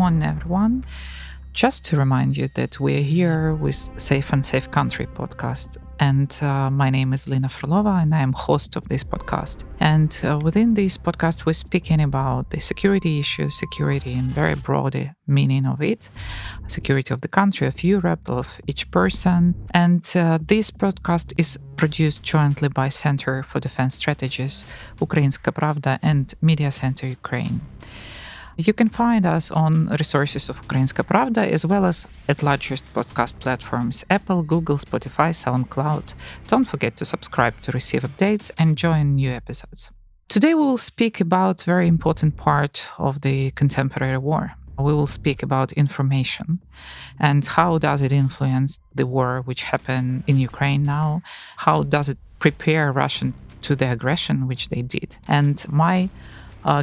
morning, everyone. Just to remind you that we're here with Safe and Safe Country podcast. And my name is Alina Frolova, and I am host of this podcast. And within this podcast, we're speaking about the security issues, security in very broad meaning of it, security of the country, of Europe, of each person. And this podcast is produced jointly by Center for Defense Strategies, Ukrainska Pravda, and Media Center Ukraine. You can find us on resources of Ukrainska Pravda, as well as at largest podcast platforms Apple, Google, Spotify, SoundCloud. Don't forget to subscribe to receive updates and join new episodes. Today we will speak about a very important part of the contemporary war. We will speak about information and how does it influence the war which happened in Ukraine now? How does it prepare Russia to the aggression which they did? And my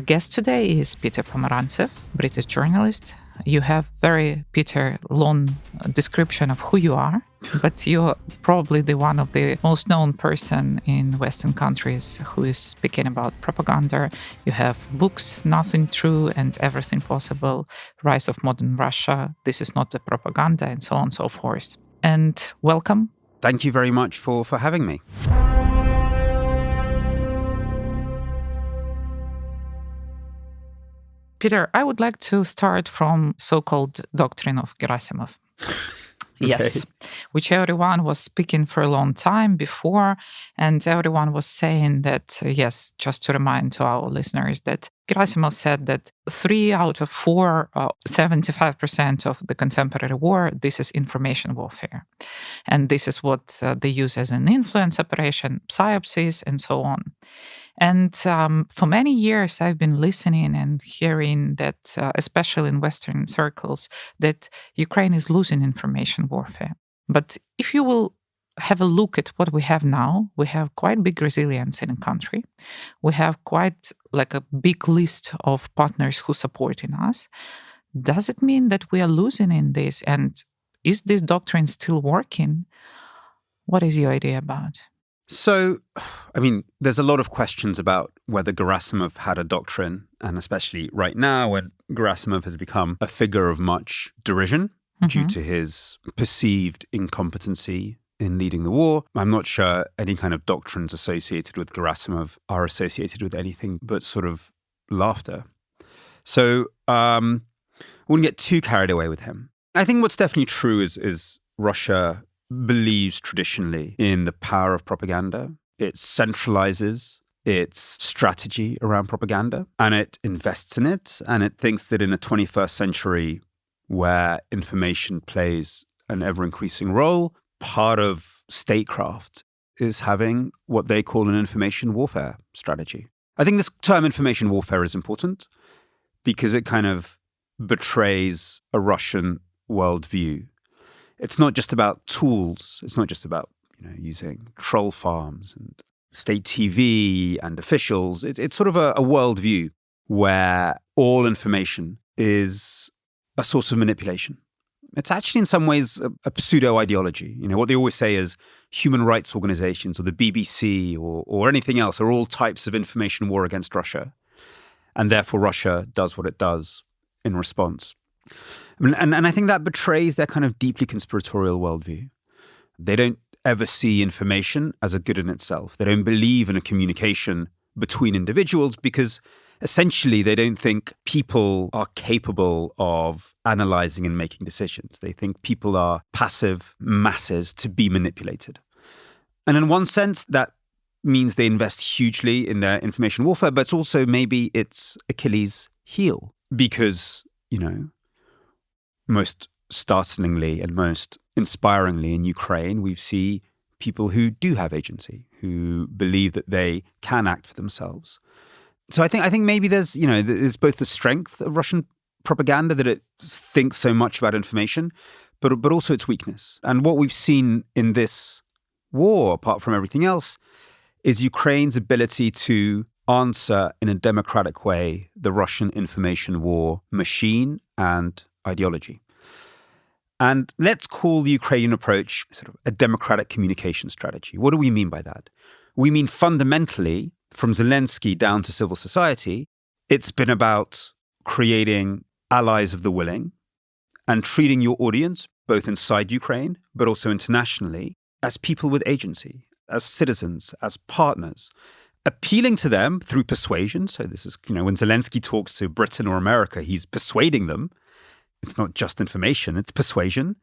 guest today is Peter Pomerantsev, British journalist. You have very, Peter, long description of who you are, but you're probably the one of the most known person in Western countries who is speaking about propaganda. You have books, Nothing True and Everything Possible, Rise of Modern Russia, This is Not the Propaganda, and so on and so forth. And welcome. Thank you very much for having me. Peter, I would like to start from so-called doctrine of Gerasimov. Yes, which everyone was speaking for a long time before, and everyone was saying that, yes, just to remind to our listeners that Gerasimov said that 3 out of 4, 75% of the contemporary war, this is information warfare. And this is what they use as an influence operation, psyopsis, and so on. And for many years, I've been listening and hearing that, especially in Western circles, that Ukraine is losing information warfare. But if you will have a look at what we have now, we have quite big resilience in the country. We have quite like a big list of partners who supporting us. Does it mean that we are losing in this? And is this doctrine still working? What is your idea about? So, I mean, there's a lot of questions about whether Gerasimov had a doctrine, and especially right now when Gerasimov has become a figure of much derision due to his perceived incompetency in leading the war. I'm not sure any kind of doctrines associated with Gerasimov are associated with anything but sort of laughter. So, I wouldn't get too carried away with him. I think what's definitely true is Russia believes traditionally in the power of propaganda. It centralizes its strategy around propaganda and it invests in it. And it thinks that in a 21st century where information plays an ever-increasing role, part of statecraft is having what they call an information warfare strategy. I think this term information warfare is important because it kind of betrays a Russian worldview. It's not just about tools. It's not just about using troll farms and state TV and officials. It's sort of a worldview where all information is a source of manipulation. It's actually in some ways a pseudo-ideology. What they always say is human rights organizations or the BBC or anything else are all types of information war against Russia. And therefore Russia does what it does in response. And I think that betrays their kind of deeply conspiratorial worldview. They don't ever see information as a good in itself. They don't believe in a communication between individuals because essentially they don't think people are capable of analyzing and making decisions. They think people are passive masses to be manipulated. And in one sense, that means they invest hugely in their information warfare, but it's also maybe it's Achilles' heel because, most startlingly and most inspiringly in Ukraine, we see people who do have agency, who believe that they can act for themselves. So I think maybe there's both the strength of Russian propaganda that it thinks so much about information, but also its weakness. And what we've seen in this war, apart from everything else, is Ukraine's ability to answer in a democratic way the Russian information war machine and ideology. And let's call the Ukrainian approach sort of a democratic communication strategy. What do we mean by that? We mean fundamentally, from Zelensky down to civil society, it's been about creating allies of the willing and treating your audience, both inside Ukraine, but also internationally, as people with agency, as citizens, as partners, appealing to them through persuasion. So this is, when Zelensky talks to Britain or America, he's persuading them. It's not just information, it's persuasion.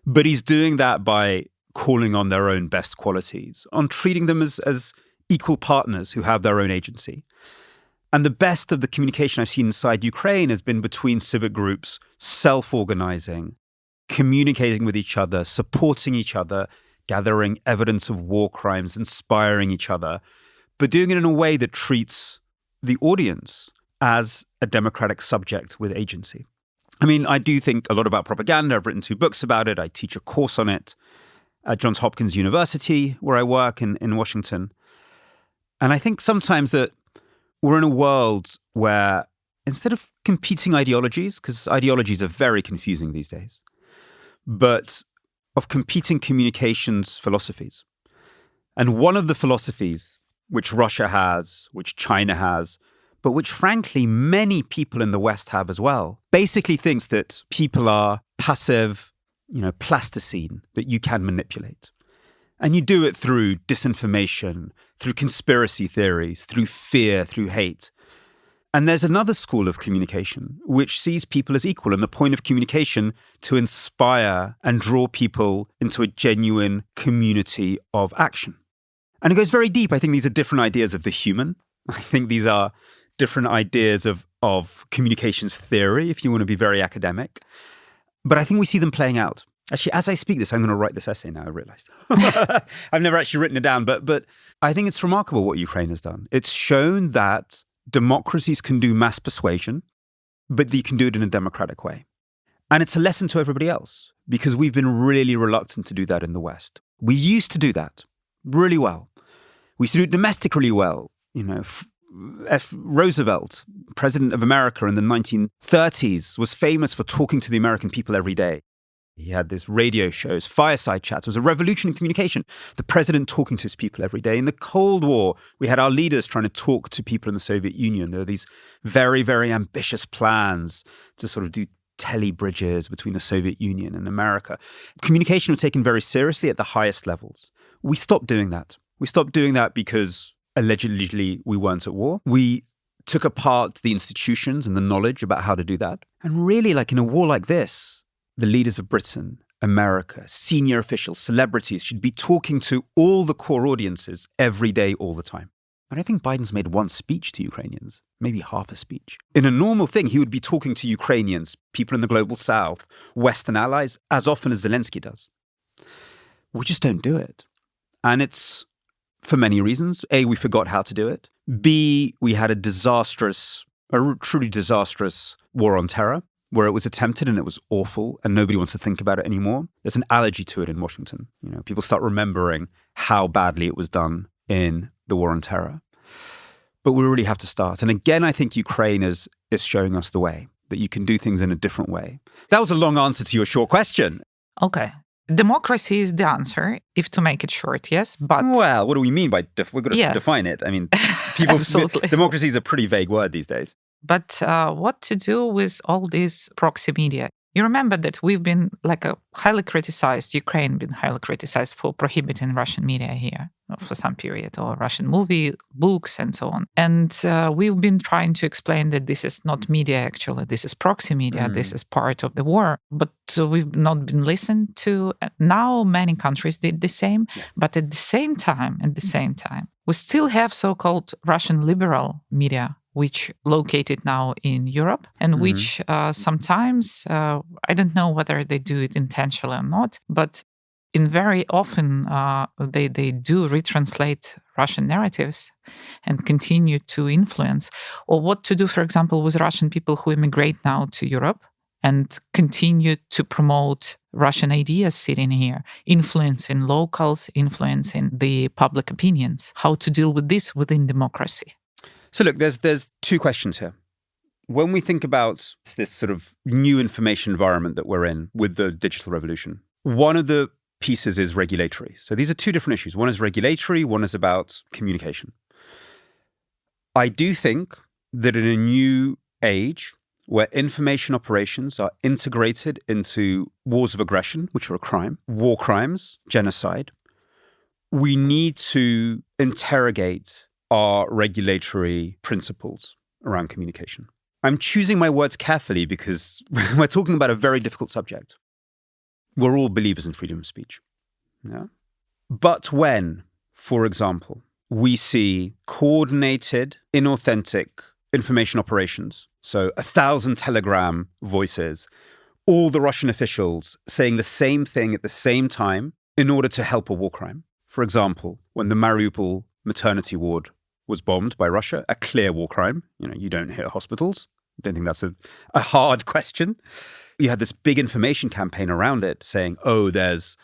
But he's doing that by calling on their own best qualities, on treating them as equal partners who have their own agency. And the best of the communication I've seen inside Ukraine has been between civic groups, self-organizing, communicating with each other, supporting each other, gathering evidence of war crimes, inspiring each other, but doing it in a way that treats the audience as a democratic subject with agency. I mean, I do think a lot about propaganda. I've written 2 books about it. I teach a course on it at Johns Hopkins University, where I work in Washington. And I think sometimes that we're in a world where instead of competing ideologies, because ideologies are very confusing these days, but of competing communications philosophies. And one of the philosophies which Russia has, which China has, but which frankly many people in the West have as well, basically thinks that people are passive, plasticine that you can manipulate. And you do it through disinformation, through conspiracy theories, through fear, through hate. And there's another school of communication which sees people as equal, and the point of communication to inspire and draw people into a genuine community of action. And it goes very deep. I think these are different ideas of the human. I think these are different ideas of communications theory, if you want to be very academic. But I think we see them playing out. Actually, as I speak this, I'm going to write this essay now, I realized. I've never actually written it down, but I think it's remarkable what Ukraine has done. It's shown that democracies can do mass persuasion, but you can do it in a democratic way. And it's a lesson to everybody else, because we've been really reluctant to do that in the West. We used to do that really well. We used to do it domestic really well. Roosevelt, president of America in the 1930s, was famous for talking to the American people every day. He had these radio shows, fireside chats. It was a revolution in communication. The president talking to his people every day. In the Cold War, we had our leaders trying to talk to people in the Soviet Union. There were these very, very ambitious plans to sort of do tele-bridges between the Soviet Union and America. Communication was taken very seriously at the highest levels. We stopped doing that. We stopped doing that because allegedly we weren't at war. We took apart the institutions and the knowledge about how to do that. And really, like in a war like this, the leaders of Britain, America, senior officials, celebrities should be talking to all the core audiences every day, all the time. And I think Biden's made one speech to Ukrainians, maybe half a speech. In a normal thing, he would be talking to Ukrainians, people in the global south, Western allies, as often as Zelensky does. We just don't do it. And it's for many reasons. A, we forgot how to do it. B, we had a truly disastrous war on terror, where it was attempted and it was awful and nobody wants to think about it anymore. There's an allergy to it in Washington. People start remembering how badly it was done in the war on terror. But we really have to start. And again, I think Ukraine is showing us the way, that you can do things in a different way. That was a long answer to your short question. Okay. Democracy is the answer, if to make it short, yes, but... Well, what do we mean by... we're going to define it. I mean, democracy is a pretty vague word these days. But what to do with all this proxy media? You remember that we've been Ukraine been highly criticized for prohibiting Russian media here for some period, or Russian movie, books, and so on. And we've been trying to explain that this is not media, actually. This is proxy media. This is part of the war. But we've not been listened to. Now many countries did the same. Yeah. But at the same time, we still have so-called Russian liberal media, which located now in Europe, and which sometimes, I don't know whether they do it intentionally or not, but in very often they do retranslate Russian narratives and continue to influence. Or what to do, for example, with Russian people who immigrate now to Europe and continue to promote Russian ideas sitting here, influencing locals, influencing the public opinions. How to deal with this within democracy? So look, there's 2 questions here. When we think about this sort of new information environment that we're in with the digital revolution, one of the pieces is regulatory. So these are 2 different issues. One is regulatory, one is about communication. I do think that in a new age, where information operations are integrated into wars of aggression, which are a crime, war crimes, genocide, we need to interrogate our regulatory principles around communication. I'm choosing my words carefully because we're talking about a very difficult subject. We're all believers in freedom of speech. Yeah? But when, for example, we see coordinated, inauthentic information operations, so 1,000 Telegram voices, all the Russian officials saying the same thing at the same time in order to help a war crime. For example, when the Mariupol maternity ward was bombed by Russia, a clear war crime. You don't hit hospitals. I don't think that's a hard question. You had this big information campaign around it saying, oh, there's,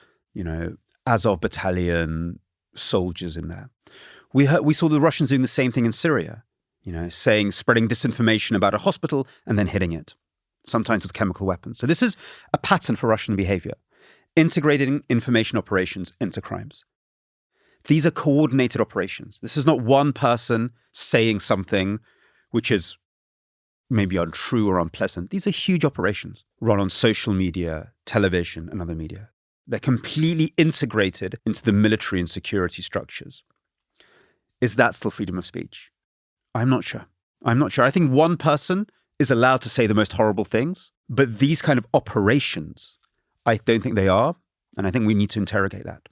Azov battalion soldiers in there. We saw the Russians doing the same thing in Syria, spreading disinformation about a hospital and then hitting it, sometimes with chemical weapons. So this is a pattern for Russian behavior, integrating information operations into crimes. These are coordinated operations. This is not one person saying something which is maybe untrue or unpleasant. These are huge operations run on social media, television, and other media. They're completely integrated into the military and security structures. Is that still freedom of speech? I'm not sure. I think one person is allowed to say the most horrible things, but these kind of operations, I don't think they are. And I think we need to interrogate that.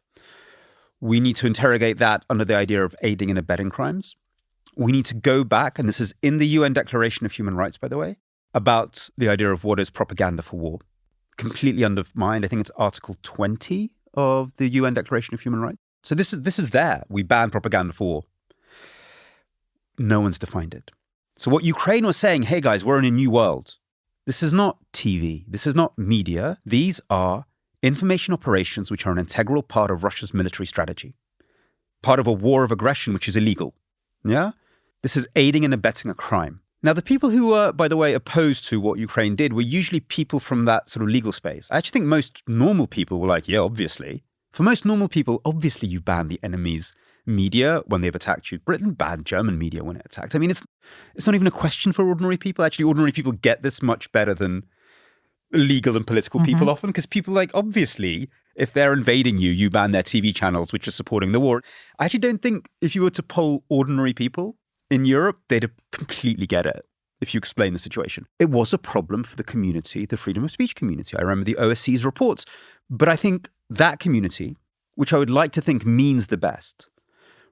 We need to interrogate that under the idea of aiding and abetting crimes. We need to go back, and this is in the UN Declaration of Human Rights, by the way, about the idea of what is propaganda for war. Completely undermined. I think it's Article 20 of the UN Declaration of Human Rights. So this is there. We ban propaganda for war. No one's defined it. So what Ukraine was saying, hey guys, we're in a new world. This is not TV. This is not media. These are information operations which are an integral part of Russia's military strategy. Part of a war of aggression which is illegal. Yeah? This is aiding and abetting a crime. Now, the people who were, by the way, opposed to what Ukraine did were usually people from that sort of legal space. I actually think most normal people were like, yeah, obviously. For most normal people, obviously you ban the enemy's media when they've attacked you. Britain banned German media when it attacked. I mean, it's not even a question for ordinary people. Actually, ordinary people get this much better than legal and political people often, because people obviously, if they're invading you, you ban their TV channels, which are supporting the war. I actually don't think if you were to poll ordinary people in Europe, they'd completely get it if you explain the situation. It was a problem for the community, the freedom of speech community. I remember the OSCE's reports. But I think that community, which I would like to think means the best,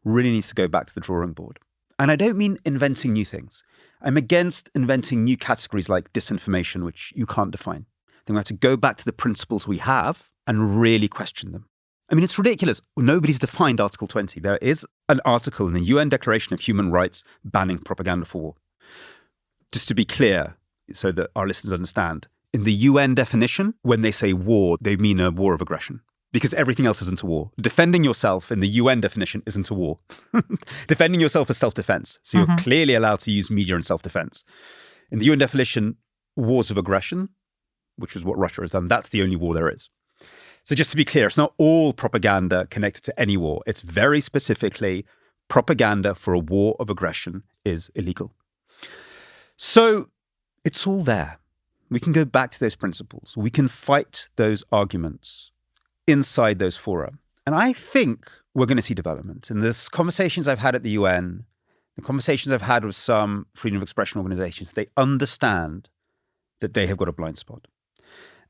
really needs to go back to the drawing board. And I don't mean inventing new things. I'm against inventing new categories like disinformation, which you can't define. I think we have to go back to the principles we have and really question them. I mean, it's ridiculous. Nobody's defined Article 20. There is an article in the UN Declaration of Human Rights banning propaganda for war. Just to be clear, so that our listeners understand, in the UN definition, when they say war, they mean a war of aggression. Because everything else isn't a war. Defending yourself in the UN definition isn't a war. Defending yourself is self-defense. So you're clearly allowed to use media in self-defense. In the UN definition, wars of aggression, which is what Russia has done, that's the only war there is. So just to be clear, it's not all propaganda connected to any war. It's very specifically propaganda for a war of aggression is illegal. So it's all there. We can go back to those principles. We can fight those arguments inside those fora. And I think we're going to see development. And there's conversations I've had at the UN, the conversations I've had with some freedom of expression organizations, they understand that they have got a blind spot.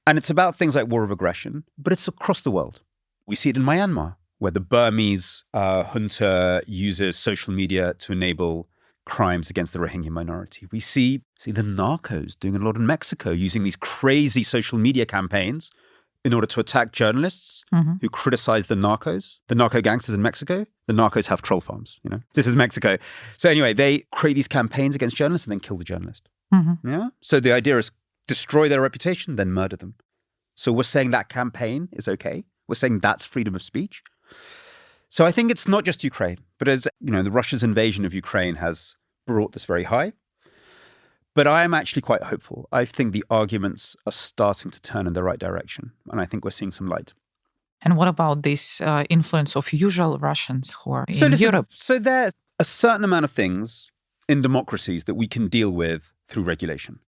And it's about things like war of aggression, but it's across the world. We see it in Myanmar, where the Burmese junta uses social media to enable crimes against the Rohingya minority. We see the narcos doing a lot in Mexico, using these crazy social media campaigns in order to attack journalists who criticize the narcos, the narco gangsters in Mexico. The narcos have troll farms, This is Mexico. So anyway, they create these campaigns against journalists and then kill the journalist. Yeah. So the idea is destroy their reputation, then murder them. So we're saying that campaign is okay. We're saying that's freedom of speech. So I think it's not just Ukraine, but as the Russia's invasion of Ukraine has brought this very high. But I am actually quite hopeful. I think the arguments are starting to turn in the right direction. And I think we're seeing some light. And what about this influence of usual Russians who are in Europe? So there are a certain amount of things in democracies that we can deal with through regulation.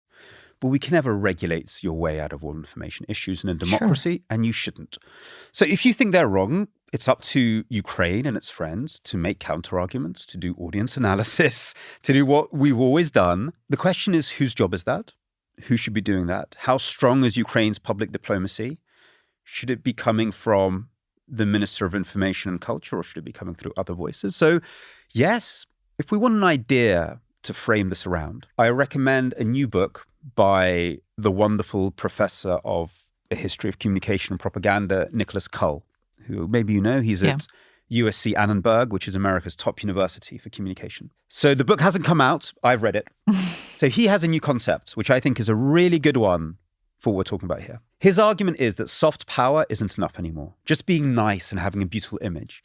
but we can never regulate your way out of all information issues in a democracy, and you shouldn't. So if you think they're wrong, it's up to Ukraine and its friends to make counter-arguments, to do audience analysis, to do what we've always done. The question is, whose job is that? Who should be doing that? How strong is Ukraine's public diplomacy? Should it be coming from the Minister of Information and Culture, or should it be coming through other voices? So yes, if we want an idea to frame this around, I recommend a new book by the wonderful professor of a history of communication and propaganda, Nicholas Cull, who maybe you know, he's at USC Annenberg, which is America's top university for communication. So the book hasn't come out. I've read it. So he has a new concept, which I think is a really good one for what we're talking about here. His argument is that soft power isn't enough anymore, just being nice and having a beautiful image.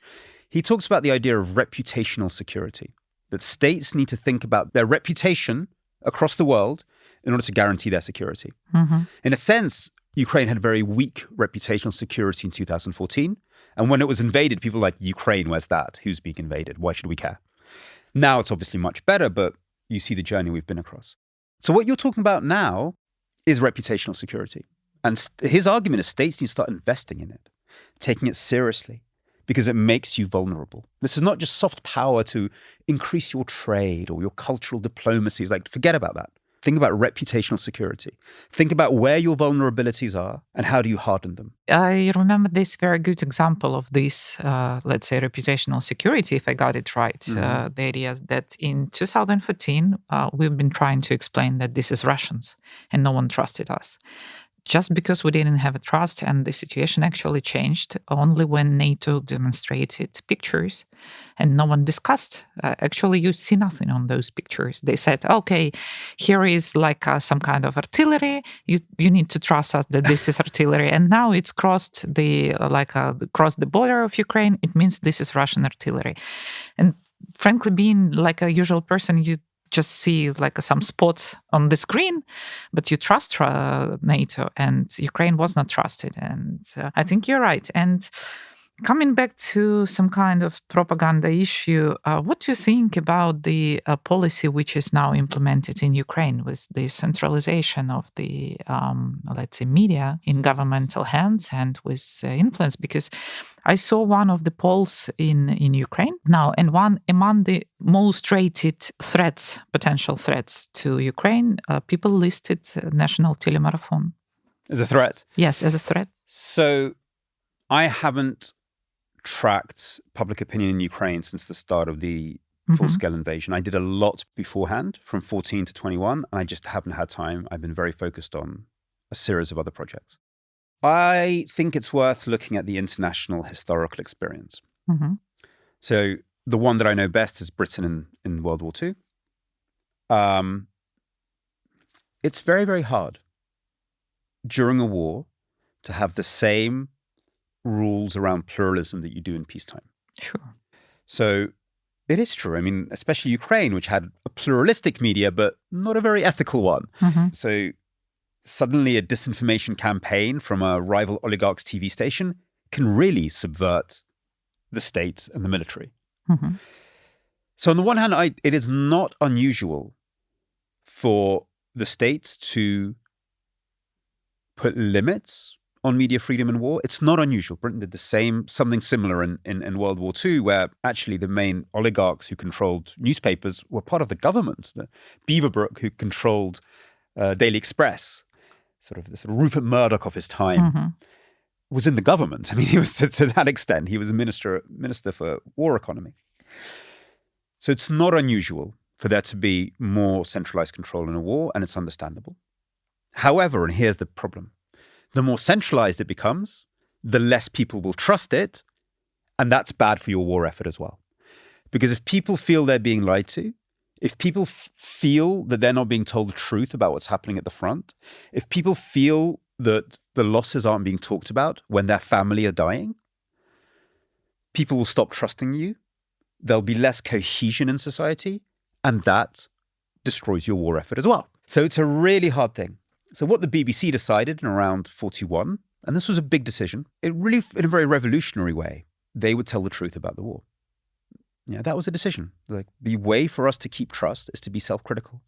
He talks about the idea of reputational security, that states need to think about their reputation across the world in order to guarantee their security. Mm-hmm. In a sense, Ukraine had very weak reputational security in 2014. And when it was invaded, people were like, Ukraine, where's that? Who's being invaded? Why should we care? Now it's obviously much better, but you see the journey we've been across. So what you're talking about now is reputational security. And his argument is states need to start investing in it, taking it seriously, because it makes you vulnerable. This is not just soft power to increase your trade or your cultural diplomacy. It's like, forget about that. Think about reputational security. Think about where your vulnerabilities are and how do you harden them. I remember this very good example of this, let's say, reputational security, if I got it right. The idea that in 2014, we've been trying to explain that this is Russians and no one trusted us. Just because we didn't have a trust, and the situation actually changed only when NATO demonstrated pictures and no one discussed. Actually, you see nothing on those pictures. They said, okay, here is like some kind of artillery. You need to trust us that this is artillery. And now it's crossed the border of Ukraine. It means this is Russian artillery. And frankly, being like a usual person, you just see like some spots on the screen, but you trust NATO, and Ukraine was not trusted. And I think you're right. And coming back to some kind of propaganda issue, what do you think about the policy which is now implemented in Ukraine with the centralization of the, let's say, media in governmental hands and with influence? Because I saw one of the polls in Ukraine now, and one among the most rated threats, potential threats to Ukraine, people listed national telemarathon. As a threat? Yes, as a threat. So I haven't tracked public opinion in Ukraine since the start of the full-scale invasion. I did a lot beforehand, from 14 to 21, and I just haven't had time. I've been very focused on a series of other projects. I think it's worth looking at the international historical experience. Mm-hmm. So the one that I know best is Britain in World War II. It's very, very hard during a war to have the same rules around pluralism that you do in peacetime. Sure. So it is true. I mean, especially Ukraine, which had a pluralistic media, but not a very ethical one. Mm-hmm. So suddenly a disinformation campaign from a rival oligarch's TV station can really subvert the state and the military. Mm-hmm. So on the one hand, it is not unusual for the states to put limits on media freedom in war. It's not unusual. Britain did something similar in World War II, where actually the main oligarchs who controlled newspapers were part of the government. The Beaverbrook, who controlled Daily Express, sort of Rupert Murdoch of his time, was in the government. I mean, he was to that extent. He was a minister for war economy. So it's not unusual for there to be more centralized control in a war, and it's understandable. However, and here's the problem, the more centralized it becomes, the less people will trust it, and that's bad for your war effort as well. Because if people feel they're being lied to, if people feel that they're not being told the truth about what's happening at the front, if people feel that the losses aren't being talked about when their family are dying, people will stop trusting you. There'll be less cohesion in society, and that destroys your war effort as well. So it's a really hard thing. So what the BBC decided in around 41, and this was a big decision, it really, in a very revolutionary way, they would tell the truth about the war. Yeah, that was a decision. Like, the way for us to keep trust is to be self-critical.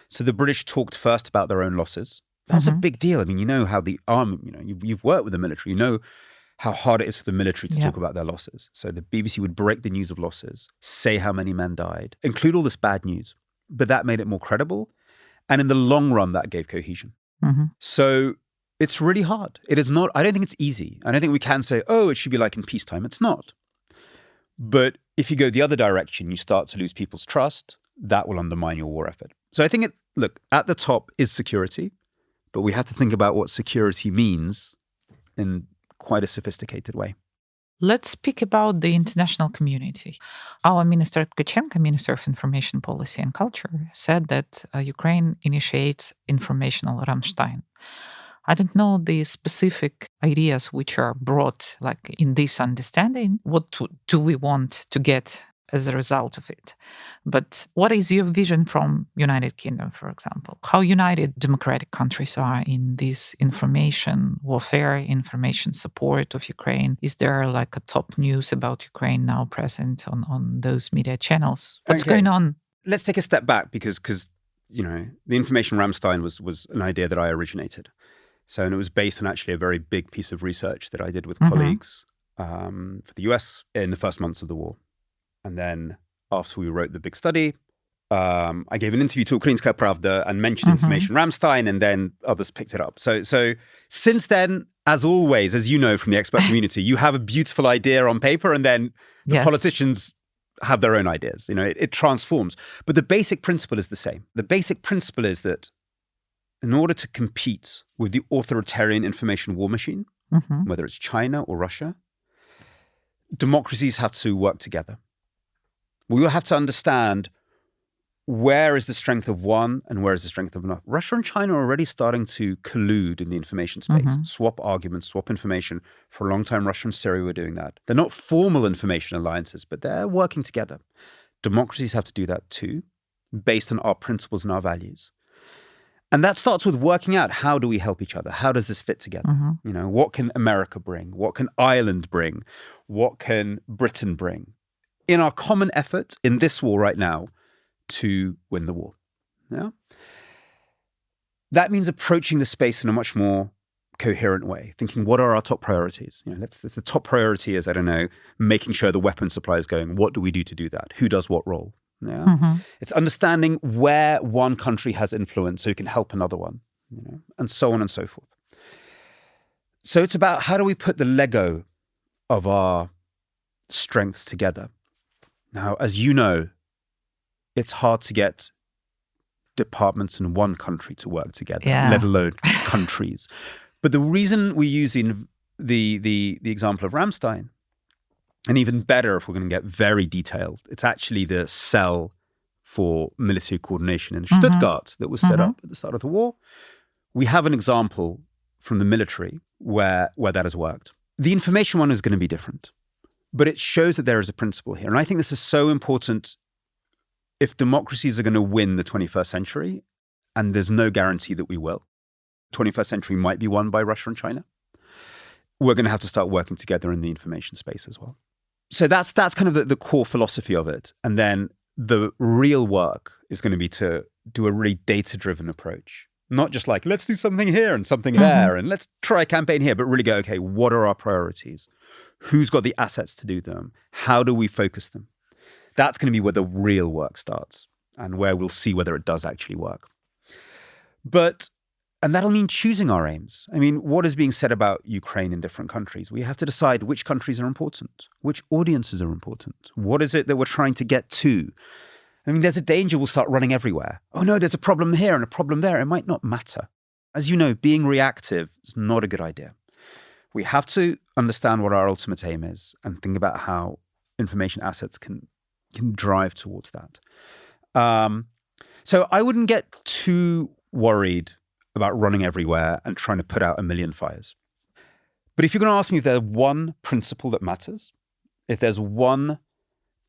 So the British talked first about their own losses. That was a big deal. I mean, you know how the army, you've worked with the military, you know how hard it is for the military to talk about their losses. So the BBC would break the news of losses, say how many men died, include all this bad news. But that made it more credible. And in the long run, that gave cohesion. So it's really hard. It is not, I don't think it's easy. I don't think we can say, oh, it should be like in peacetime. It's not. But if you go the other direction, you start to lose people's trust. That will undermine your war effort. So I think look, at the top is security, but we have to think about what security means in quite a sophisticated way. Let's speak about the international community. Our Minister Tkachenko, Minister of Information Policy and Culture, said that Ukraine initiates informational Rammstein. I don't know the specific ideas which are brought like in this understanding. What do we want to get as a result of it? But what is your vision from United Kingdom, for example? How united democratic countries are in this information warfare, information support of Ukraine? Is there like a top news about Ukraine now present on those media channels? What's going on? Let's take a step back because the information Rammstein was an idea that I originated. So, and it was based on actually a very big piece of research that I did with colleagues for the US in the first months of the war. And then after we wrote the big study, I gave an interview to Ukrainska Pravda and mentioned information Rammstein, and then others picked it up. So since then, as always, as you know from the expert community, you have a beautiful idea on paper, and then the politicians have their own ideas. It transforms. But the basic principle is the same. The basic principle is that in order to compete with the authoritarian information war machine, whether it's China or Russia, democracies have to work together. We will have to understand where is the strength of one and where is the strength of another. Russia and China are already starting to collude in the information space, swap arguments, swap information. For a long time, Russia and Syria were doing that. They're not formal information alliances, but they're working together. Democracies have to do that too, based on our principles and our values. And that starts with working out, how do we help each other? How does this fit together? What can America bring? What can Ireland bring? What can Britain bring? In our common effort in this war right now to win the war. Yeah? That means approaching the space in a much more coherent way, thinking, what are our top priorities? If the top priority is, making sure the weapon supply is going, what do we do to do that? Who does what role? Yeah. It's understanding where one country has influence so you can help another one, and so on and so forth. So it's about how do we put the Lego of our strengths together. Now, as you know, it's hard to get departments in one country to work together, let alone countries. But the reason we use the example of Rammstein, and even better if we're going to get very detailed, it's actually the cell for military coordination in Stuttgart that was set up at the start of the war. We have an example from the military where that has worked. The information one is going to be different, but it shows that there is a principle here. And I think this is so important if democracies are going to win the 21st century, and there's no guarantee that we will. 21st century might be won by Russia and China. We're going to have to start working together in the information space as well. So that's kind of the core philosophy of it. And then the real work is going to be to do a really data-driven approach. Not just like, let's do something here and something there, and let's try a campaign here, but really go, okay, what are our priorities? Who's got the assets to do them? How do we focus them? That's going to be where the real work starts and where we'll see whether it does actually work. And that'll mean choosing our aims. I mean, what is being said about Ukraine in different countries? We have to decide which countries are important, which audiences are important. What is it that we're trying to get to? I mean, there's a danger we'll start running everywhere. Oh no, there's a problem here and a problem there. It might not matter. As you know, being reactive is not a good idea. We have to understand what our ultimate aim is and think about how information assets can drive towards that. So I wouldn't get too worried about running everywhere and trying to put out a million fires. But if you're going to ask me if there's one principle that matters, if there's one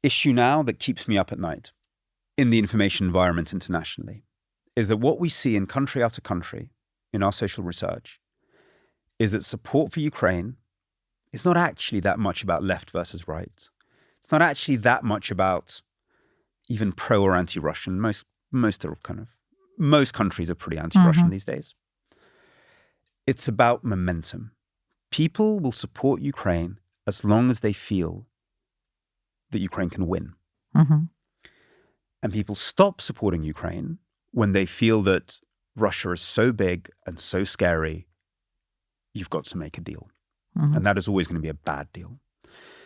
issue now that keeps me up at night in the information environment internationally, is that what we see in country after country in our social research is that support for Ukraine is not actually that much about left versus right. It's not actually that much about even pro or anti-Russian. Most countries are pretty anti-Russian these days. It's about momentum. People will support Ukraine as long as they feel that Ukraine can win. And people stop supporting Ukraine when they feel that Russia is so big and so scary, you've got to make a deal. And that is always going to be a bad deal.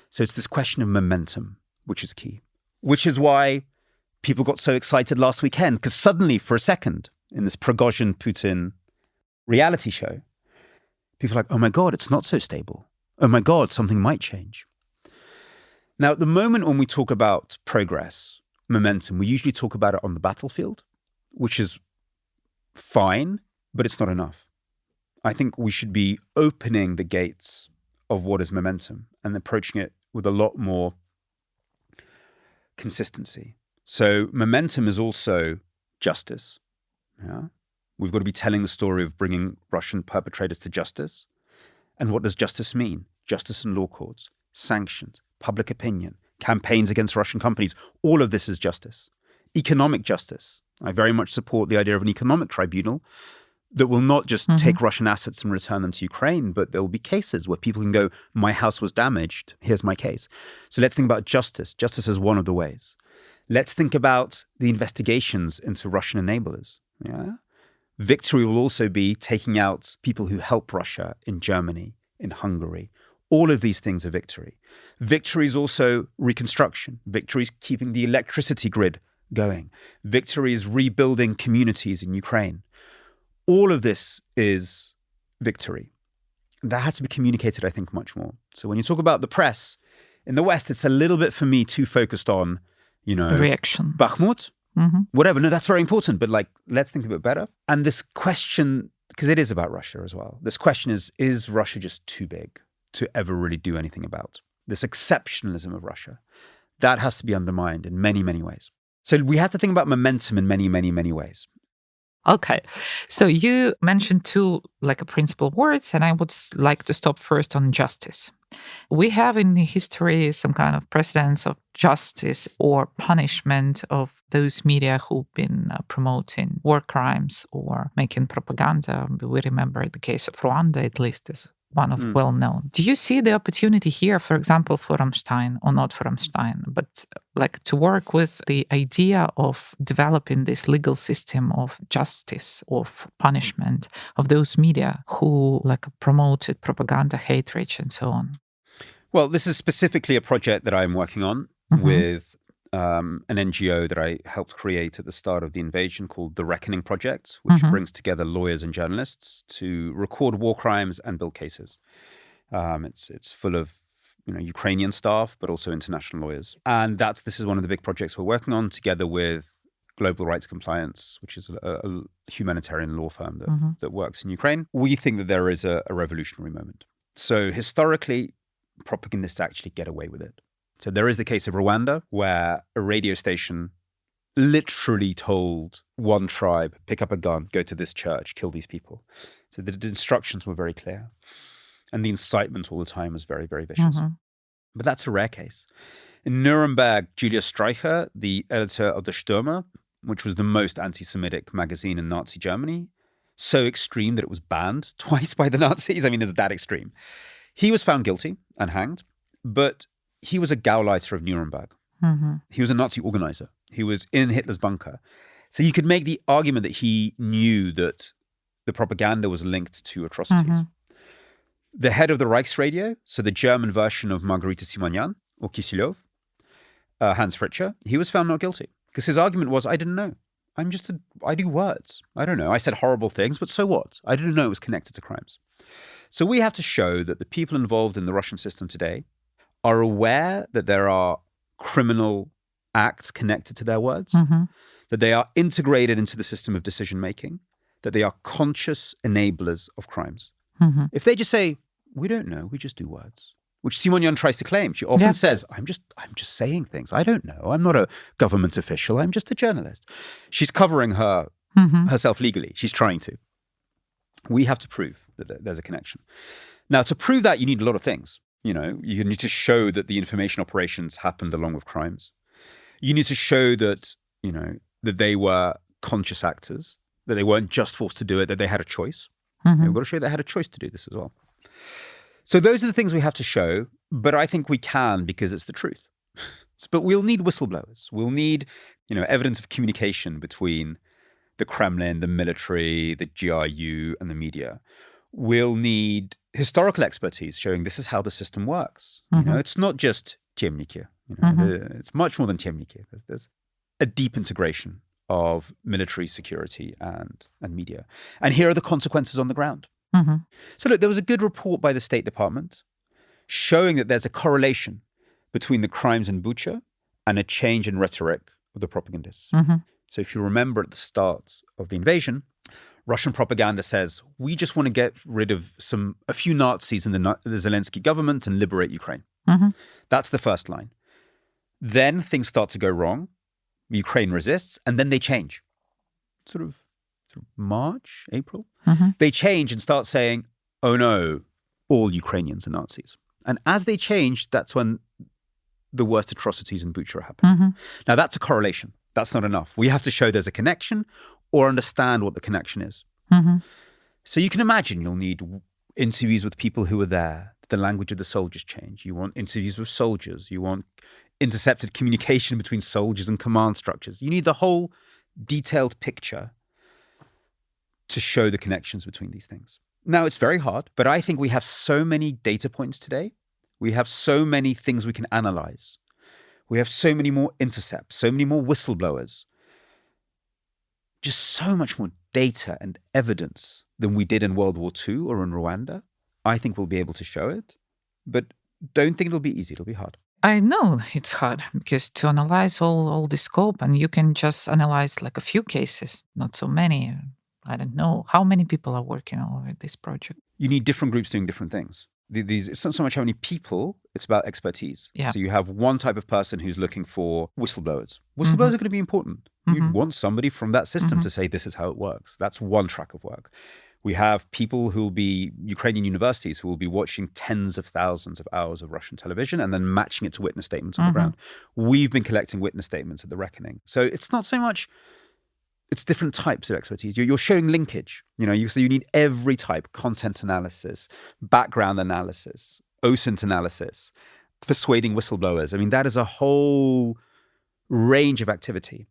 So it's this question of momentum, which is key. Which is why people got so excited last weekend, because suddenly, for a second, in this Prigozhin-Putin reality show, people are like, oh my God, it's not so stable. Oh my God, something might change. Now, at the moment when we talk about progress, momentum, we usually talk about it on the battlefield, which is fine, but it's not enough. I think we should be opening the gates of what is momentum and approaching it with a lot more consistency. So momentum is also justice. Yeah? We've got to be telling the story of bringing Russian perpetrators to justice. And what does justice mean? Justice in law courts, sanctions, public opinion, campaigns against Russian companies. All of this is justice. Economic justice. I very much support the idea of an economic tribunal that will not just take Russian assets and return them to Ukraine, but there will be cases where people can go, my house was damaged, here's my case. So let's think about justice. Justice is one of the ways. Let's think about the investigations into Russian enablers. Yeah? Victory will also be taking out people who help Russia in Germany, in Hungary. All of these things are victory. Victory is also reconstruction. Victory is keeping the electricity grid going. Victory is rebuilding communities in Ukraine. All of this is victory. That has to be communicated, I think, much more. So when you talk about the press, in the West, it's a little bit, for me, too focused on, reaction. Bakhmut, whatever. No, that's very important. But let's think of it better. And this question, because it is about Russia as well. This question is Russia just too big to ever really do anything about? This exceptionalism of Russia, that has to be undermined in many, many ways. So we have to think about momentum in many, many, many ways. Okay. So you mentioned two principal words, and I would like to stop first on justice. We have in history some kind of precedents of justice or punishment of those media who've been promoting war crimes or making propaganda. We remember the case of Rwanda, at least, as one of well-known. Do you see the opportunity here, for example, for Rammstein, or not for Rammstein, but to work with the idea of developing this legal system of justice, of punishment of those media who promoted propaganda, hatred, and so on? Well, this is specifically a project that I'm working on with an NGO that I helped create at the start of the invasion called The Reckoning Project, which brings together lawyers and journalists to record war crimes and build cases. It's full of Ukrainian staff, but also international lawyers. And this is one of the big projects we're working on together with Global Rights Compliance, which is a humanitarian law firm that works in Ukraine. We think that there is a revolutionary moment. So historically, propagandists actually get away with it. So there is the case of Rwanda, where a radio station literally told one tribe, pick up a gun, go to this church, kill these people. So the instructions were very clear. And the incitement all the time was very, very vicious. But that's a rare case. In Nuremberg, Julius Streicher, the editor of the Stürmer, which was the most anti-Semitic magazine in Nazi Germany, so extreme that it was banned twice by the Nazis. I mean, it's that extreme. He was found guilty and hanged, but he was a Gauleiter of Nuremberg. He was a Nazi organizer. He was in Hitler's bunker. So you could make the argument that he knew that the propaganda was linked to atrocities. The head of the Reichsradio, so the German version of Margarita Simonyan or Kisseliov, Hans Fritzsche, he was found not guilty because his argument was, I didn't know. I do words. I don't know. I said horrible things, but so what? I didn't know it was connected to crimes. So we have to show that the people involved in the Russian system today are aware that there are criminal acts connected to their words, that they are integrated into the system of decision-making, that they are conscious enablers of crimes. If they just say, we don't know, we just do words, which Simonyan tries to claim. She often says, I'm just saying things. I don't know. I'm not a government official. I'm just a journalist. She's covering herself legally. She's trying to. We have to prove that there's a connection. Now, to prove that, you need a lot of things. You need to show that the information operations happened along with crimes. You need to show that, that they were conscious actors, that they weren't just forced to do it, that they had a choice. We've got to show they had a choice to do this as well. So those are the things we have to show, but I think we can because it's the truth. But we'll need whistleblowers. We'll need, evidence of communication between the Kremlin, the military, the GRU, and the media. We'll need historical expertise showing this is how the system works. It's not just темники. It's much more than темники. There's a deep integration of military security and media. And here are the consequences on the ground. So look, there was a good report by the State Department showing that there's a correlation between the crimes in Bucha and a change in rhetoric of the propagandists. So if you remember at the start of the invasion, Russian propaganda says, we just want to get rid of a few Nazis in the Zelensky government and liberate Ukraine. That's the first line. Then things start to go wrong. Ukraine resists, and then they change. Sort of March, April. They change and start saying, oh no, all Ukrainians are Nazis. And as they change, that's when the worst atrocities in Bucha happen. Now that's a correlation. That's not enough. We have to show there's a connection or understand what the connection is. So you can imagine you'll need interviews with people who were there. The language of the soldiers change. You want interviews with soldiers. You want intercepted communication between soldiers and command structures. You need the whole detailed picture to show the connections between these things. Now, it's very hard, but I think we have so many data points today. We have so many things we can analyze. We have so many more intercepts, so many more whistleblowers. Just so much more data and evidence than we did in World War II or in Rwanda. I think we'll be able to show it, but don't think it'll be easy. It'll be hard. I know it's hard because to analyze all the scope, and you can just analyze like a few cases, not so many. I don't know how many people are working on this project. You need different groups doing different things. It's not so much how many people, it's about expertise. Yeah. So you have one type of person who's looking for whistleblowers. Whistleblowers are going to be important. You'd want somebody from that system to say, this is how it works. That's one track of work. We have people who will be Ukrainian universities who will be watching tens of thousands of hours of Russian television and then matching it to witness statements on the ground. We've been collecting witness statements at the Reckoning. So it's not so much, it's different types of expertise. You're showing linkage. So you need every type: content analysis, background analysis, OSINT analysis, persuading whistleblowers. I mean, that is a whole range of activity.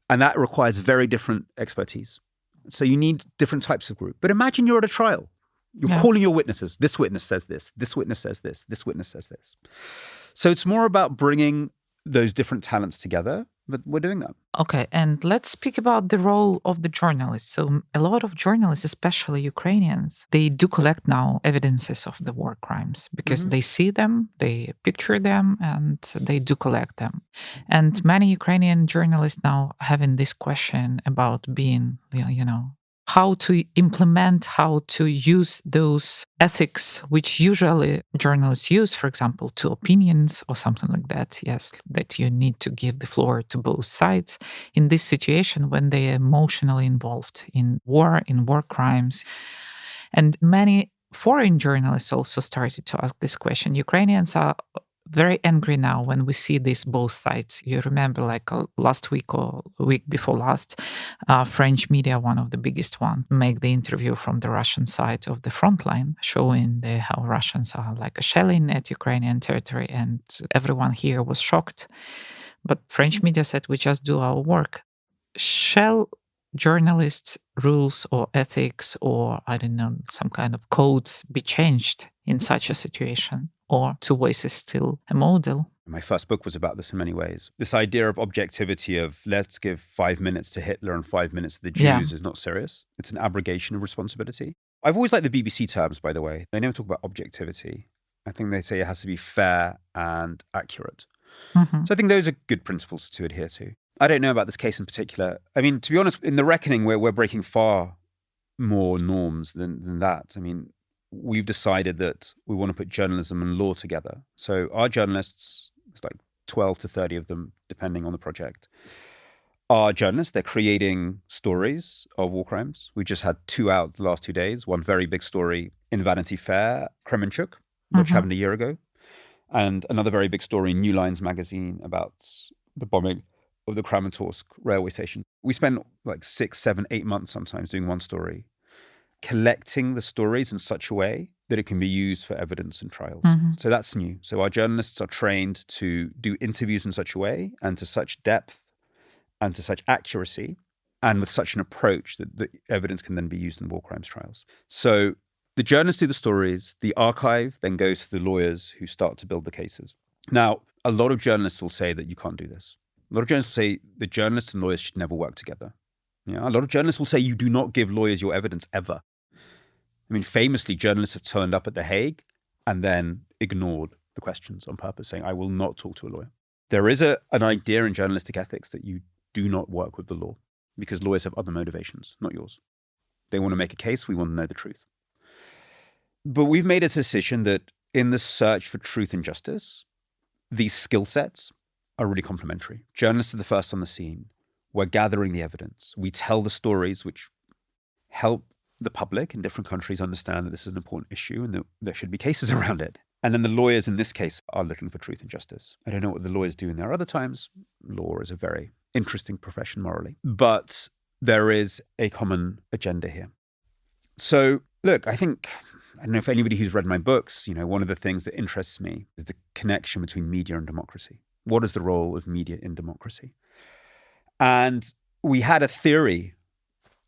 And that requires very different expertise. So you need different types of group. But imagine you're at a trial. You're calling your witnesses. This witness says this. This witness says this. This witness says this. So it's more about bringing those different talents together, but we're doing that. Okay, and let's speak about the role of the journalists. So a lot of journalists, especially Ukrainians, they do collect now evidences of the war crimes because they see them, they picture them, and they do collect them. And many Ukrainian journalists now having this question about being, how to implement, how to use those ethics, which usually journalists use, for example, to opinions or something like that. Yes, that you need to give the floor to both sides in this situation when they are emotionally involved in war crimes. And many foreign journalists also started to ask this question. Ukrainians are very angry now when we see this both sides. You remember last week or week before last, French media, one of the biggest one, make the interview from the Russian side of the front line, showing how Russians are like a shelling at Ukrainian territory, and everyone here was shocked. But French media said, we just do our work. Shall journalists' rules or ethics or, I don't know, some kind of codes be changed in such a situation? Or two ways is still a model? My first book was about this in many ways. This idea of objectivity of let's give 5 minutes to Hitler and 5 minutes to the Jews is not serious. It's an abrogation of responsibility. I've always liked the BBC terms, by the way. They never talk about objectivity. I think they say it has to be fair and accurate. So I think those are good principles to adhere to. I don't know about this case in particular. I mean, to be honest, in the Reckoning, we're breaking far more norms than that. I mean, we've decided that we want to put journalism and law together. So our journalists, it's like 12 to 30 of them, depending on the project, are journalists. They're creating stories of war crimes. We just had 2 out the last 2 days. One very big story in Vanity Fair, Kremenchuk, which happened a year ago. And another very big story in New Lines magazine about the bombing of the Kramatorsk railway station. We spent like 6, 7, 8 months sometimes doing one story, collecting the stories in such a way that it can be used for evidence in trials. So that's new. So our journalists are trained to do interviews in such a way and to such depth and to such accuracy and with such an approach that the evidence can then be used in war crimes trials. So the journalists do the stories, the archive then goes to the lawyers who start to build the cases. Now, a lot of journalists will say that you can't do this. A lot of journalists will say the journalists and lawyers should never work together. A lot of journalists will say you do not give lawyers your evidence ever. I mean, famously, journalists have turned up at The Hague and then ignored the questions on purpose, saying, I will not talk to a lawyer. There is an idea in journalistic ethics that you do not work with the law because lawyers have other motivations, not yours. They want to make a case. We want to know the truth. But we've made a decision that in the search for truth and justice, these skill sets are really complementary. Journalists are the first on the scene. We're gathering the evidence. We tell the stories which help the public in different countries understand that this is an important issue and that there should be cases around it. And then the lawyers in this case are looking for truth and justice. I don't know what the lawyers do in their other times. Law is a very interesting profession morally. But there is a common agenda here. So look, I don't know if anybody who's read my books, one of the things that interests me is the connection between media and democracy. What is the role of media in democracy? And we had a theory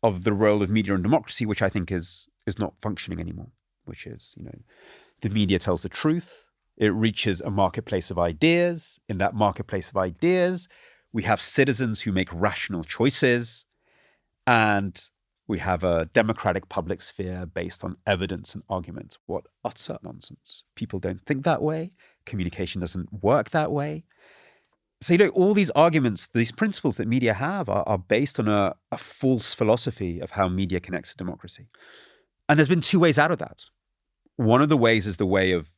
of the role of media in democracy, which I think is not functioning anymore, which is, the media tells the truth. It reaches a marketplace of ideas. In that marketplace of ideas, we have citizens who make rational choices. And we have a democratic public sphere based on evidence and argument. What utter nonsense. People don't think that way. Communication doesn't work that way. So, all these arguments, these principles that media have are based on a false philosophy of how media connects to democracy. And there's been 2 ways out of that. One of the ways is the way of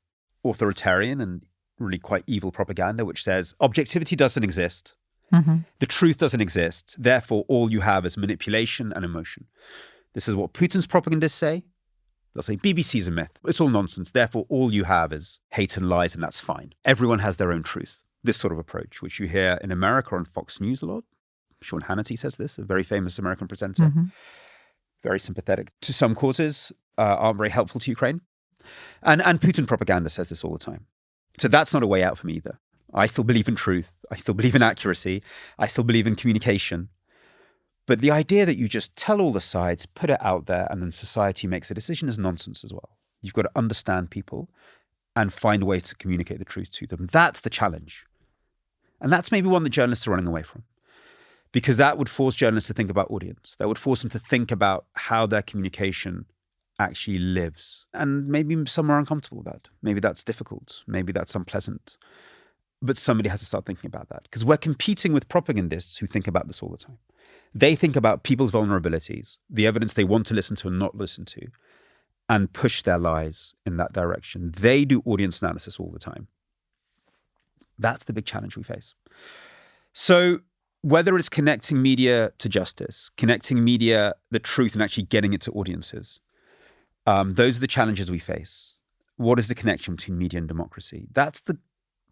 authoritarian and really quite evil propaganda, which says objectivity doesn't exist. The truth doesn't exist. Therefore, all you have is manipulation and emotion. This is what Putin's propagandists say. They'll say BBC is a myth. It's all nonsense. Therefore, all you have is hate and lies, and that's fine. Everyone has their own truth. This sort of approach, which you hear in America on Fox News a lot. Sean Hannity says this, a very famous American presenter. Very sympathetic to some causes, aren't very helpful to Ukraine. And Putin propaganda says this all the time. So that's not a way out for me either. I still believe in truth. I still believe in accuracy. I still believe in communication. But the idea that you just tell all the sides, put it out there, and then society makes a decision is nonsense as well. You've got to understand people and find ways to communicate the truth to them. That's the challenge. And that's maybe one that journalists are running away from. Because that would force journalists to think about audience. That would force them to think about how their communication actually lives. And maybe some are uncomfortable with that. Maybe that's difficult. Maybe that's unpleasant. But somebody has to start thinking about that. Because we're competing with propagandists who think about this all the time. They think about people's vulnerabilities, the evidence they want to listen to and not listen to, and push their lies in that direction. They do audience analysis all the time. That's the big challenge we face. So whether it's connecting media to justice, connecting media, the truth, and actually getting it to audiences, those are the challenges we face. What is the connection between media and democracy? That's the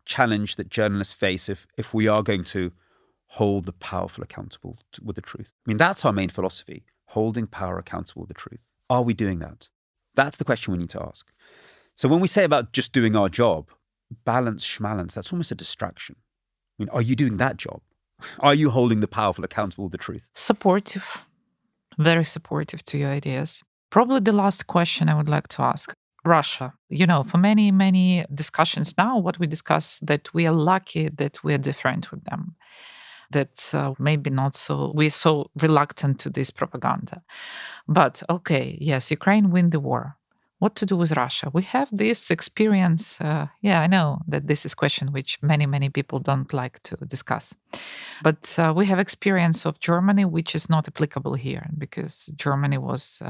challenge that journalists face if we are going to hold the powerful accountable with the truth. I mean, that's our main philosophy, holding power accountable with the truth. Are we doing that? That's the question we need to ask. So when we say about just doing our job, balance, schmalance, that's almost a distraction. I mean, are you doing that job? Are you holding the powerful accountable with the truth? Supportive, very supportive to your ideas. Probably the last question I would like to ask. Russia, for many, many discussions now, what we discuss that we are lucky that we are different with them. That maybe not so, we're so reluctant to this propaganda. But okay, yes, Ukraine win the war. What to do with Russia? We have this experience. I know that this is a question which many, many people don't like to discuss. But we have experience of Germany, which is not applicable here because Germany was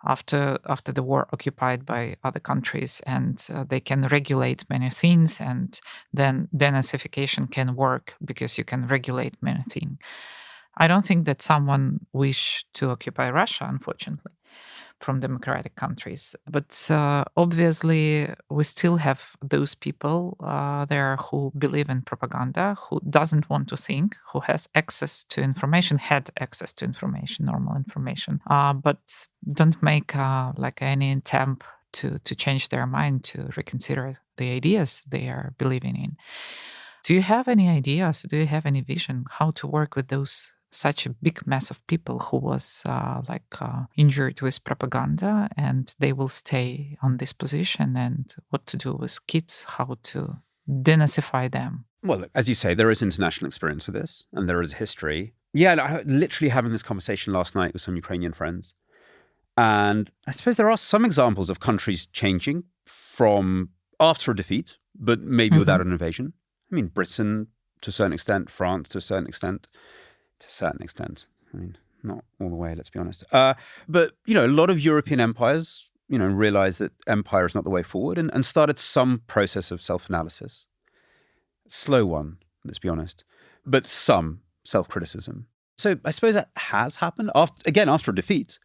after the war occupied by other countries, and they can regulate many things, and then denazification can work because you can regulate many things. I don't think that someone wish to occupy Russia, unfortunately. from democratic countries. But obviously, we still have those people there who believe in propaganda, who doesn't want to think, who has access to information, had access to information, normal information, but don't make like any attempt to change their mind, to reconsider the ideas they are believing in. Do you have any ideas? Do you have any vision how to work with those such a big mass of people who was injured with propaganda, and they will stay on this position, and what to do with kids, how to denazify them? Well, look, as you say, there is international experience with this, and there is history. Yeah, I literally having this conversation last night with some Ukrainian friends. And I suppose there are some examples of countries changing from after a defeat, but maybe without an invasion. I mean, Britain to a certain extent, France to a certain extent. I mean, not all the way, let's be honest. But, a lot of European empires, realized that empire is not the way forward and started some process of self-analysis. Slow one, let's be honest, but some self-criticism. So I suppose that has happened, after a defeat,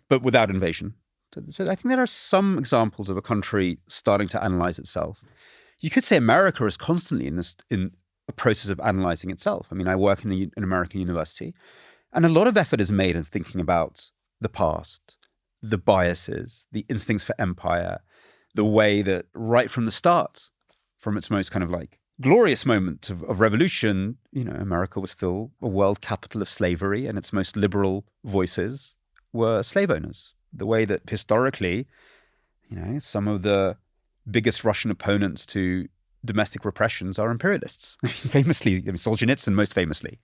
but without invasion. So I think there are some examples of a country starting to analyze itself. You could say America is constantly in a process of analyzing itself. I mean, I work in an American university, and a lot of effort is made in thinking about the past, the biases, the instincts for empire, the way that right from the start, from its most kind of like glorious moment of revolution, America was still a world capital of slavery, and its most liberal voices were slave owners. The way that historically, some of the biggest Russian opponents to domestic repressions are imperialists. Famously, Solzhenitsyn most famously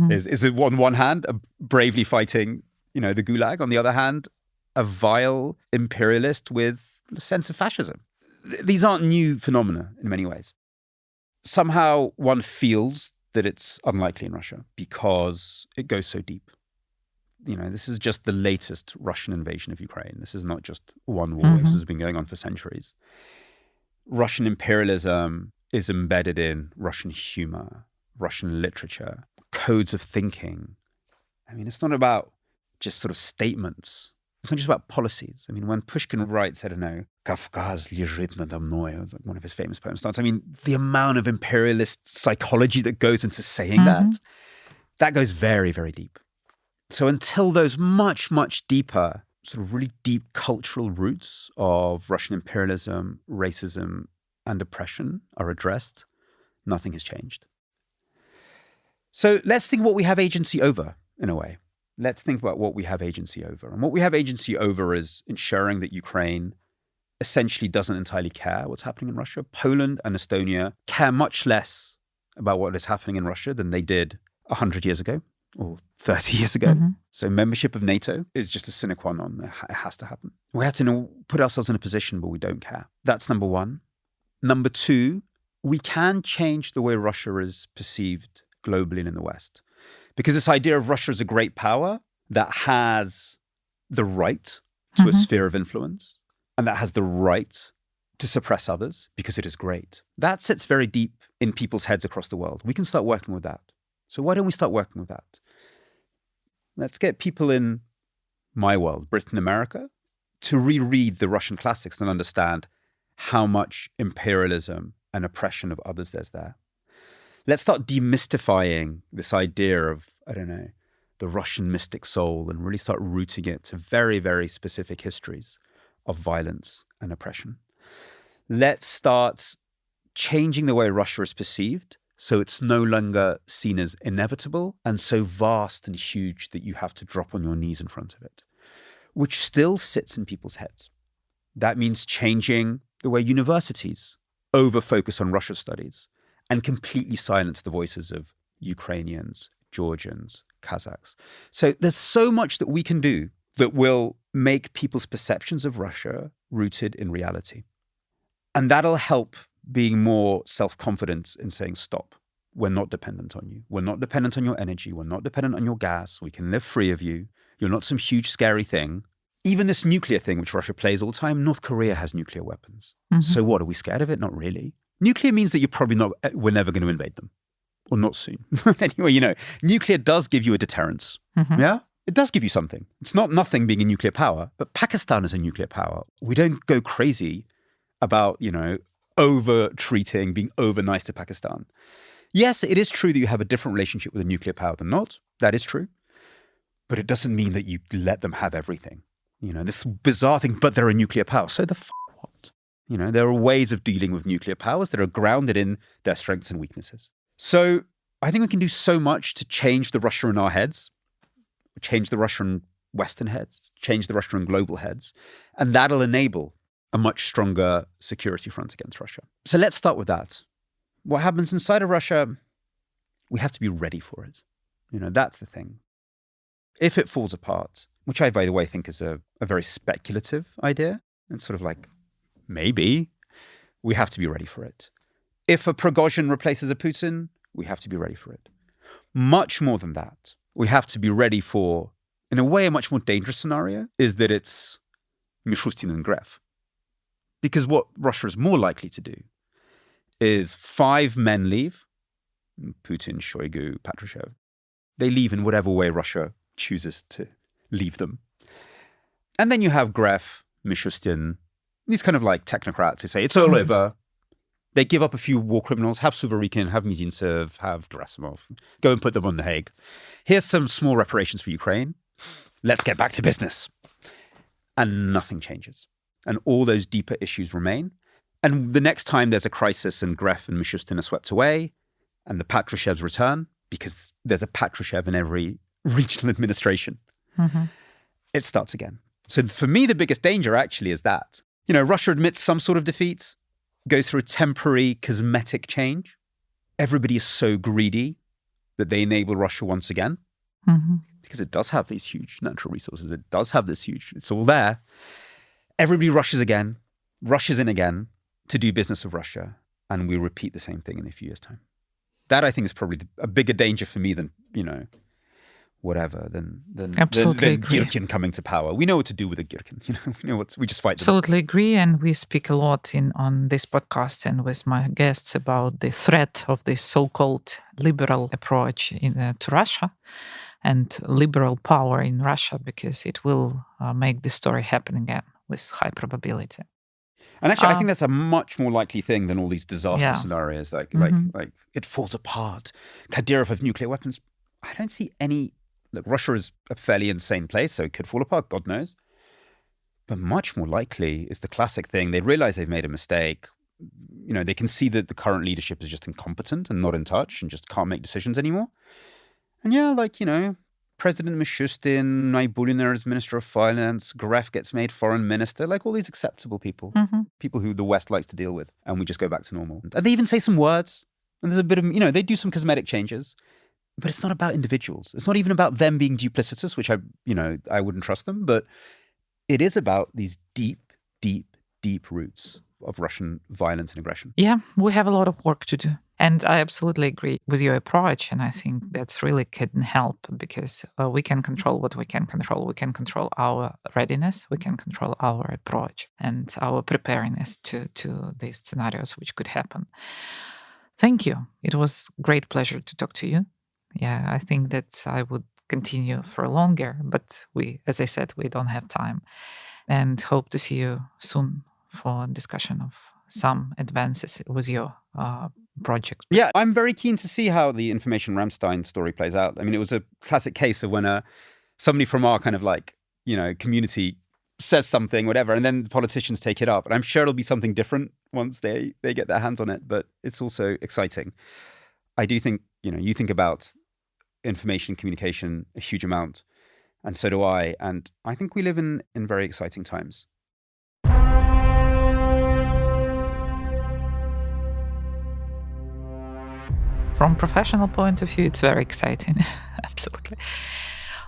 is on one hand bravely fighting, the Gulag. On the other hand, a vile imperialist with a sense of fascism. These aren't new phenomena in many ways. Somehow one feels that it's unlikely in Russia because it goes so deep. This is just the latest Russian invasion of Ukraine. This is not just one war. This has been going on for centuries. Russian imperialism is embedded in Russian humor, Russian literature, codes of thinking. I mean, it's not about just sort of statements. It's not just about policies. I mean, when Pushkin writes, I don't know, Kafkaz lежит надо мной, one of his famous poems starts, I mean, the amount of imperialist psychology that goes into saying that goes very, very deep. So until those much, much deeper, sort of really deep cultural roots of Russian imperialism, racism, and oppression are addressed, nothing has changed. So let's think what we have agency over, in a way. Let's think about what we have agency over. And what we have agency over is ensuring that Ukraine essentially doesn't entirely care what's happening in Russia. Poland and Estonia care much less about what is happening in Russia than they did 100 years ago or 30 years ago. So membership of NATO is just a sine qua non. It has to happen. We have to put ourselves in a position where we don't care. That's number one. Number two, we can change the way Russia is perceived globally and in the West. Because this idea of Russia as a great power that has the right to a sphere of influence and that has the right to suppress others because it is great, that sits very deep in people's heads across the world. We can start working with that. So why don't we start working with that? Let's get people in my world, Britain, America, to reread the Russian classics and understand how much imperialism and oppression of others there's there. Let's start demystifying this idea of, the Russian mystic soul and really start rooting it to very, very specific histories of violence and oppression. Let's start changing the way Russia is perceived so it's no longer seen as inevitable and so vast and huge that you have to drop on your knees in front of it, which still sits in people's heads. That means changing the way universities over-focus on Russia studies and completely silence the voices of Ukrainians, Georgians, Kazakhs. So there's so much that we can do that will make people's perceptions of Russia rooted in reality. And that'll help being more self-confident in saying, stop, we're not dependent on you. We're not dependent on your energy. We're not dependent on your gas. We can live free of you. You're not some huge, scary thing. Even this nuclear thing, which Russia plays all the time, North Korea has nuclear weapons. So what, are we scared of it? Not really. Nuclear means that we're never going to invade them. Or not soon. Anyway, nuclear does give you a deterrence. Yeah? It does give you something. It's not nothing being a nuclear power, but Pakistan is a nuclear power. We don't go crazy about, over-treating, being over-nice to Pakistan. Yes, it is true that you have a different relationship with a nuclear power than not. That is true. But it doesn't mean that you let them have everything. This bizarre thing, but they're a nuclear power. So what? There are ways of dealing with nuclear powers that are grounded in their strengths and weaknesses. So I think we can do so much to change the Russia in our heads, change the Russian Western heads, change the Russian global heads, and that'll enable a much stronger security front against Russia. So let's start with that. What happens inside of Russia, we have to be ready for it. That's the thing. If it falls apart, which I, by the way, think is a very speculative idea, it's sort of like, maybe, we have to be ready for it. If a Prigozhin replaces a Putin, we have to be ready for it. Much more than that, we have to be ready for, in a way, a much more dangerous scenario is that it's Mishustin and Gref. Because what Russia is more likely to do is 5 men leave, Putin, Shoigu, Patrushev. They leave in whatever way Russia chooses to leave them. And then you have Gref, Mishustin, these kind of like technocrats who say, it's all over. They give up a few war criminals, have Surovikin, have Mizintsev, have Gerasimov, go and put them on The Hague. Here's some small reparations for Ukraine. Let's get back to business. And nothing changes. And all those deeper issues remain. And the next time there's a crisis and Gref and Mishustin are swept away and the Patrushevs return, because there's a Patrushev in every regional administration, it starts again. So for me, the biggest danger actually is that, Russia admits some sort of defeat, goes through a temporary cosmetic change. Everybody is so greedy that they enable Russia once again, because it does have these huge natural resources. It does have this huge, it's all there. Everybody rushes in again to do business with Russia, and we repeat the same thing in a few years' time. That, I think, is probably a bigger danger for me than, than Girkin coming to power. We know what to do with a Girkin. We just fight them. Absolutely agree, and we speak a lot on this podcast and with my guests about the threat of this so-called liberal approach to Russia and liberal power in Russia, because it will make the story happen again with high probability. And actually, I think that's a much more likely thing than all these disaster scenarios, like it falls apart. Kadyrov have nuclear weapons. I don't see any. Look, Russia is a fairly insane place, so it could fall apart, God knows. But much more likely is the classic thing. They realize they've made a mistake. They can see that the current leadership is just incompetent and not in touch and just can't make decisions anymore. And President Mishustin, Naibulina is Minister of Finance, Gref gets made foreign minister, like all these acceptable people, people who the West likes to deal with, and we just go back to normal. And they even say some words, and there's a bit of, they do some cosmetic changes, but it's not about individuals. It's not even about them being duplicitous, which I wouldn't trust them, but it is about these deep, deep, deep roots of Russian violence and aggression. Yeah, we have a lot of work to do. And I absolutely agree with your approach. And I think that's really can help, because we can control what we can control. We can control our readiness. We can control our approach and our preparedness to these scenarios which could happen. Thank you. It was a great pleasure to talk to you. Yeah, I think that I would continue for longer, but as I said, we don't have time. And hope to see you soon for discussion of some advances with your project. Yeah, I'm very keen to see how the information Rammstein story plays out. I mean, it was a classic case of when somebody from our kind of community says something, whatever, and then the politicians take it up. And I'm sure it'll be something different once they get their hands on it, but it's also exciting. I do think, you think about information communication a huge amount, and so do I. And I think we live in very exciting times. From professional point of view, it's very exciting. Absolutely.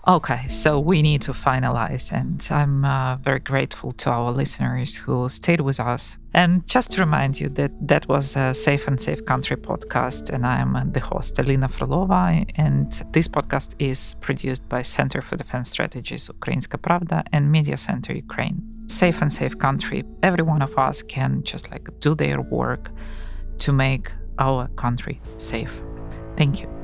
Okay, so we need to finalize, and I'm very grateful to our listeners who stayed with us. And just to remind you that was a Safe and Safe Country podcast, and I'm the host, Alina Frolova, and this podcast is produced by Center for Defense Strategies Ukrainska Pravda and Media Center Ukraine. Safe and Safe Country, every one of us can just do their work to make our country safe. Thank you.